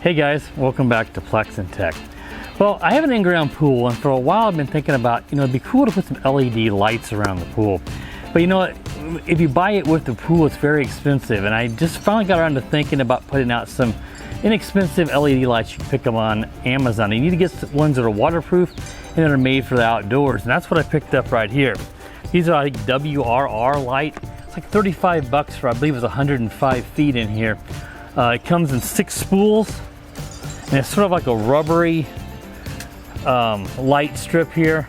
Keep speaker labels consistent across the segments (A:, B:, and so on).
A: Hey guys, welcome back to Plex and Tech. Well, I have an in-ground pool, and for a while I've been thinking about, it'd be cool to put some LED lights around the pool. But you know what, if you buy it with the pool, it's very expensive, and I just finally got around to thinking about putting out some inexpensive LED lights. You can pick them on Amazon. You need to get ones that are waterproof and that are made for the outdoors, and that's what I picked up right here. These are like WRR light. It's like 35 bucks for, I believe it's 105 feet in here. It comes in 6 spools, and it's sort of like a rubbery light strip here.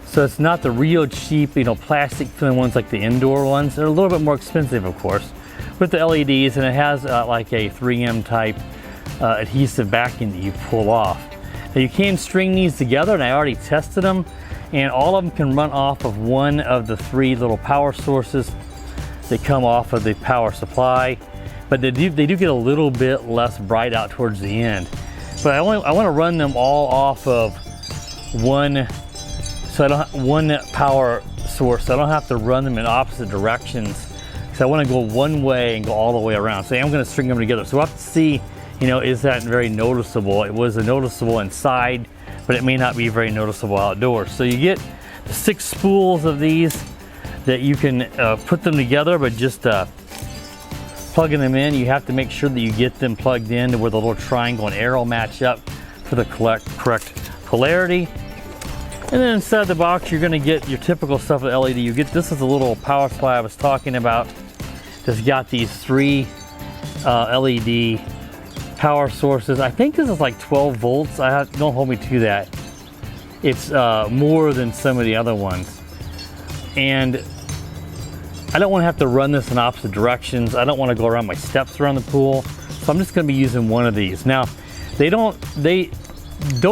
A: So it's not the real cheap, plastic feeling ones like the indoor ones. They're a little bit more expensive, of course, with the LEDs, and it has like a 3M type adhesive backing that you pull off. Now you can string these together, and I already tested them, and all of them can run off of one of the 3 little power sources that come off of the power supply. But they do get a little bit less bright out towards the end. But I want to run them all off of one power source. So I don't have to run them in opposite directions. So I want to go one way and go all the way around. So I'm going to string them together. So we'll have to see, is that very noticeable? It was noticeable inside, but it may not be very noticeable outdoors. So you get the 6 spools of these that you can put them together, but just plugging them in, you have to make sure that you get them plugged in to where the little triangle and arrow match up for the correct polarity. And then inside the box, you're going to get your typical stuff with LED. You get, this is a little power supply I was talking about. That's got these 3 LED power sources. I think this is like 12 volts. Don't hold me to that. It's more than some of the other ones. And I don't want to have to run this in opposite directions. I don't want to go around my steps around the pool. So I'm just going to be using one of these. Now, they don't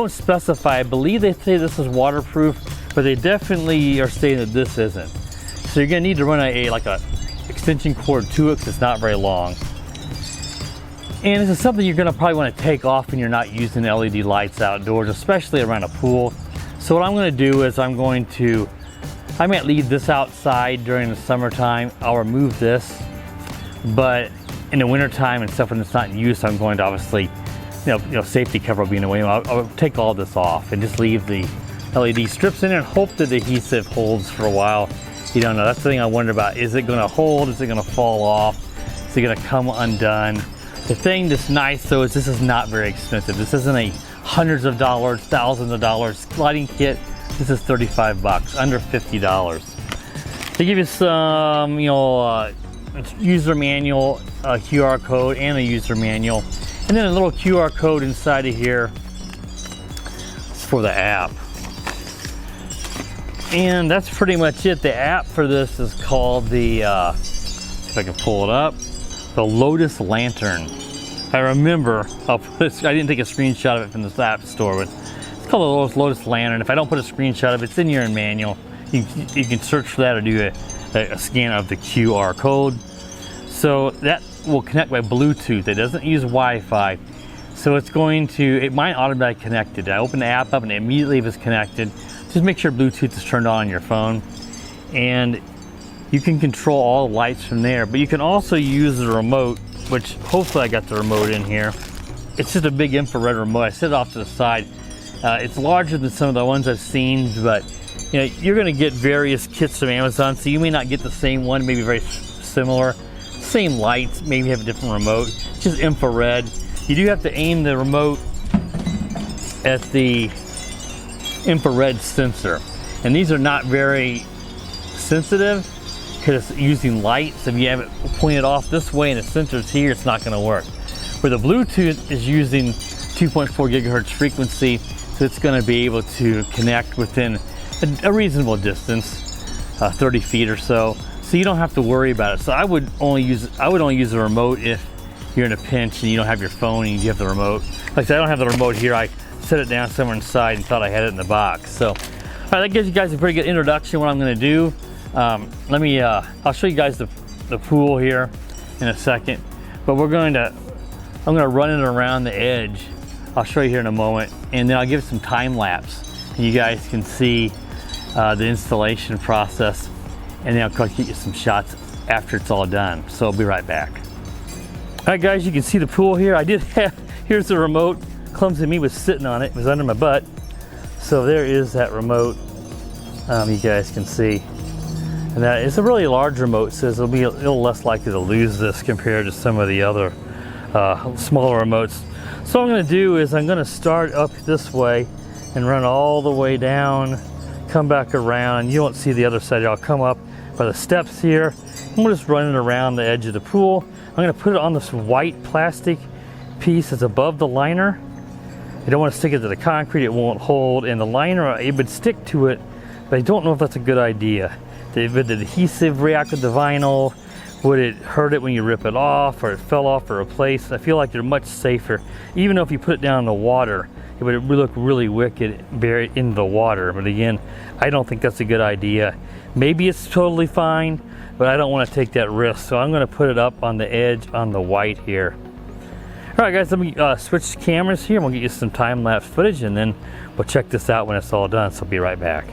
A: specify. I believe they say this is waterproof, but they definitely are saying that this isn't. So you're going to need to run like a extension cord to it, because it's not very long. And this is something you're going to probably want to take off when you're not using LED lights outdoors, especially around a pool. So what I'm going to do is I might leave this outside during the summertime. I'll remove this, but in the wintertime and stuff when it's not in use, I'm going to obviously, safety cover will be in the way. I'll take all this off and just leave the LED strips in there and hope that the adhesive holds for a while. You don't know. That's the thing I wonder about. Is it going to hold? Is it going to fall off? Is it going to come undone? The thing that's nice though is this is not very expensive. This isn't a hundreds of dollars, thousands of dollars lighting kit. This is 35 bucks, under $50. They give you some, user manual, QR code, and a user manual, and then a little QR code inside of here. It's for the app, and that's pretty much it. The app for this is called the, if I can pull it up, the Lotus Lantern. I remember, I didn't take a screenshot of it from the app store, but it's called the Lotus Lantern. If I don't put a screenshot of it, it's in your manual. You can search for that or do a scan of the QR code. So that will connect by Bluetooth. It doesn't use Wi-Fi. So it might automatically connect it. I open the app up and it immediately is connected. Just make sure Bluetooth is turned on your phone. And you can control all the lights from there. But you can also use the remote, which hopefully I got the remote in here. It's just a big infrared remote. I set it off to the side. It's larger than some of the ones I've seen, but you're going to get various kits from Amazon, so you may not get the same one, maybe very similar. Same lights, maybe have a different remote. It's just infrared. You do have to aim the remote at the infrared sensor. And these are not very sensitive because it's using light. So if you have it pointed off this way and the sensor's here, it's not going to work. Where the Bluetooth is using 2.4 gigahertz frequency, so it's going to be able to connect within a reasonable distance, 30 feet or so. So you don't have to worry about it. So I would only use the remote if you're in a pinch and you don't have your phone and you have the remote. Like I said, I don't have the remote here. I set it down somewhere inside and thought I had it in the box. So, all right, that gives you guys a pretty good introduction. What I'm going to do, I'll show you guys the pool here in a second. But I'm going to run it around the edge. I'll show you here in a moment, and then I'll give some time lapse. And you guys can see the installation process, and then I'll get you some shots after it's all done. So I'll be right back. All right guys, you can see the pool here. I did have, Here's the remote. Clumsy me was sitting on it. It was under my butt. So there is that remote. You guys can see. And that is a really large remote, so it'll be a little less likely to lose this compared to some of the other smaller remotes. So what I'm going to do is I'm going to start up this way and run all the way down, come back around. You won't see the other side. I'll come up by the steps here. I'm just running around the edge of the pool. I'm going to put it on this white plastic piece that's above the liner. You don't want to stick it to the concrete, it won't hold. And the liner, it would stick to it, but I don't know if that's a good idea. Would the adhesive react with the vinyl? Would it hurt it when you rip it off, or it fell off or replaced? I feel like they're much safer. Even though if you put it down in the water, it would look really wicked buried in the water. But again, I don't think that's a good idea. Maybe it's totally fine, but I don't want to take that risk. So I'm going to put it up on the edge on the white here. All right, guys, let me switch cameras here. We'll get you some time-lapse footage, and then we'll check this out when it's all done. So I'll be right back.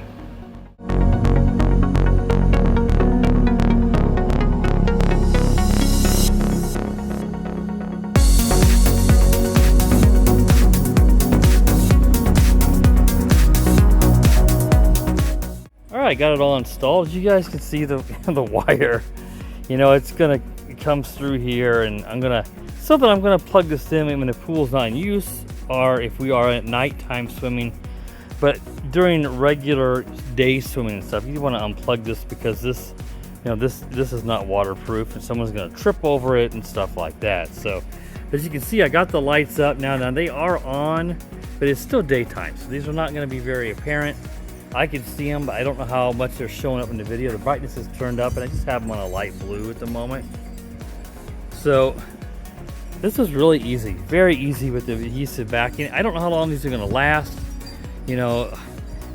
A: I got it all installed. As you guys can see the wire, you know, it comes through here, and I'm gonna plug this in when the pool's not in use, or if we are at nighttime swimming. But during regular day swimming and stuff, you want to unplug this, because this, you know, this is not waterproof, and someone's gonna trip over it and stuff like that. So as you can see, I got the lights up now. Now they are on, but it's still daytime, so these are not going to be very apparent. I can see them, but I don't know how much they're showing up in the video. The brightness is turned up, and I just have them on a light blue at the moment. So this is really easy, very easy with the adhesive backing. I don't know how long these are going to last. You know,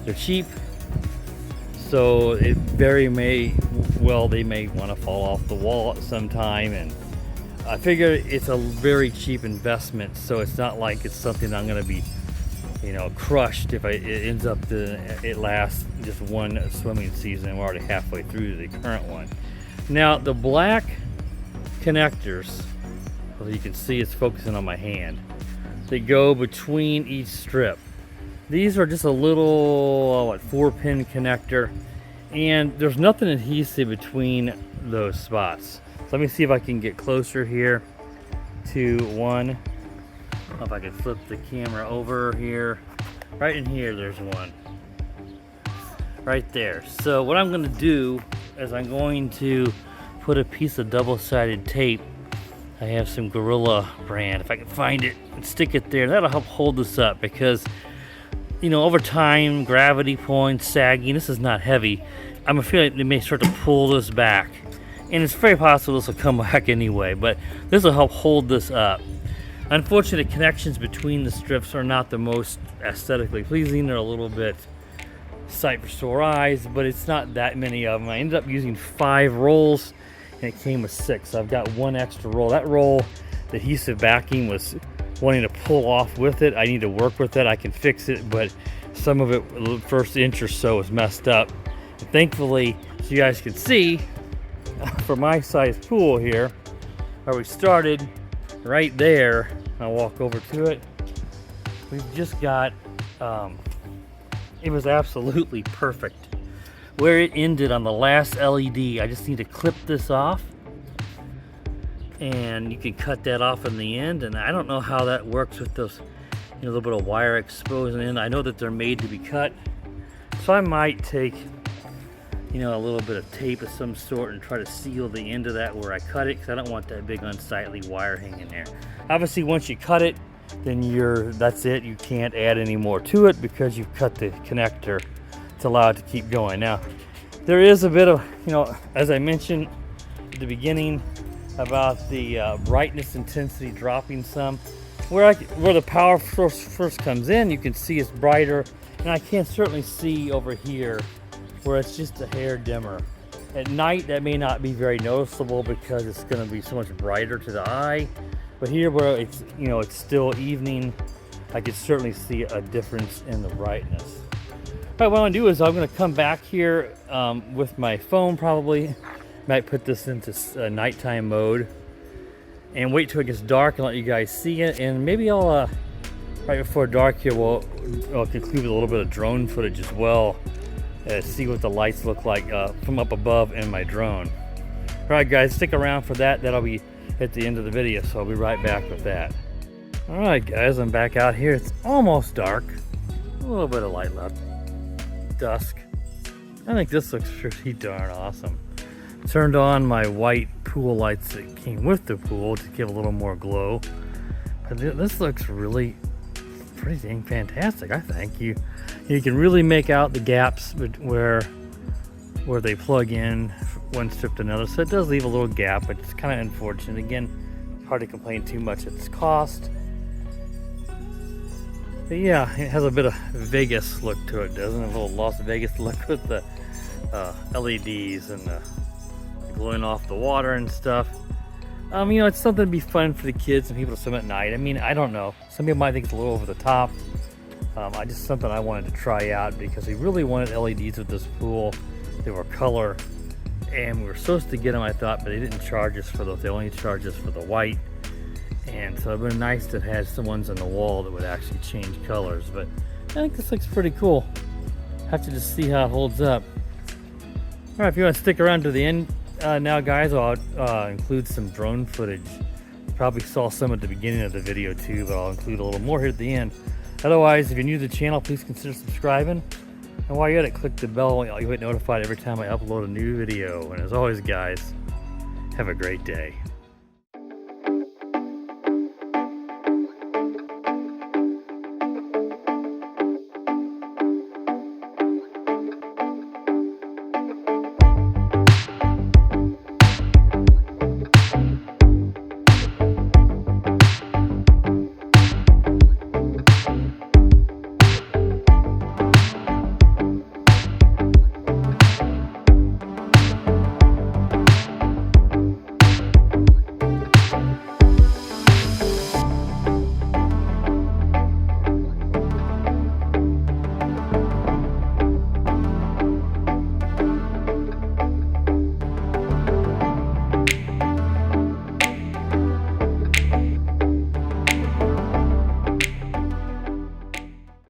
A: they're cheap, so it they may want to fall off the wall at some time, and I figure it's a very cheap investment, so it's not like it's something I'm going to be, you know, crushed if it ends up it lasts just one swimming season. We're already halfway through the current one. Now the black connectors, well, you can see it's focusing on my hand, they go between each strip. These are just a little 4-pin connector, and there's nothing adhesive between those spots. So let me see if I can get closer here to one. If I can flip the camera over here, right in here, there's one right there. So what I'm going to do is I'm going to put a piece of double-sided tape. I have some Gorilla brand, if I can find it, and stick it there. That'll help hold this up, because, you know, over time, gravity points, sagging, this is not heavy. I'm afraid they may start to pull this back, and it's very possible this will come back anyway, but this will help hold this up. Unfortunately, the connections between the strips are not the most aesthetically pleasing. They're a little bit sight for sore eyes, but it's not that many of them. I ended up using 5 rolls, and it came with 6. So I've got 1 extra roll. That roll, the adhesive backing was wanting to pull off with it. I need to work with it. I can fix it, but some of it, the first inch or so, is messed up. And thankfully, as you guys can see, for my size pool here, where we started, right there, I'll walk over to it. We've just got, it was absolutely perfect. Where it ended on the last LED, I just need to clip this off, and you can cut that off in the end. And I don't know how that works with those, you know, a little bit of wire exposing in. I know that they're made to be cut, so I might take, you know, a little bit of tape of some sort and try to seal the end of that where I cut it, because I don't want that big unsightly wire hanging there. Obviously, once you cut it, then that's it. You can't add any more to it, because you've cut the connector to allow it to keep going. Now, there is a bit of, you know, as I mentioned at the beginning about the brightness intensity dropping some. Where the power source first comes in, you can see it's brighter, and I can certainly see over here where it's just a hair dimmer. At night, that may not be very noticeable because it's going to be so much brighter to the eye. But here, where it's, you know, it's still evening, I can certainly see a difference in the brightness. All right, what I'm going to do is I'm going to come back here with my phone, probably. Might put this into nighttime mode, and wait till it gets dark and let you guys see it. And maybe I'll, right before dark here, I'll conclude with a little bit of drone footage as well. See what the lights look like from up above in my drone. All right, guys, stick around for that. That'll be at the end of the video, so I'll be right back with that. All right, guys, I'm back out here. It's almost dark. A little bit of light left. Dusk. I think this looks pretty darn awesome. Turned on my white pool lights that came with the pool to give a little more glow. But this looks really pretty dang fantastic, I think. You can really make out the gaps where they plug in one strip to another. So it does leave a little gap, but it's kind of unfortunate. Again, hard to complain too much at its cost. But yeah, it has a bit of Vegas look to it, doesn't it? A little Las Vegas look with the LEDs and the glowing off the water and stuff. You know, it's something to be fun for the kids and people to swim at night. I mean, I don't know. Some people might think it's a little over the top. Just something I wanted to try out because we really wanted LEDs with this pool. They were color, and we were supposed to get them, I thought, but they didn't charge us for those. They only charged us for the white. And so it would have been nice to have had some ones on the wall that would actually change colors. But I think this looks pretty cool. Have to just see how it holds up. All right, if you want to stick around to the end now, guys, I'll include some drone footage. You probably saw some at the beginning of the video too, but I'll include a little more here at the end. Otherwise, if you're new to the channel, please consider subscribing. And while you're at it, click the bell. You'll get notified every time I upload a new video. And as always, guys, have a great day.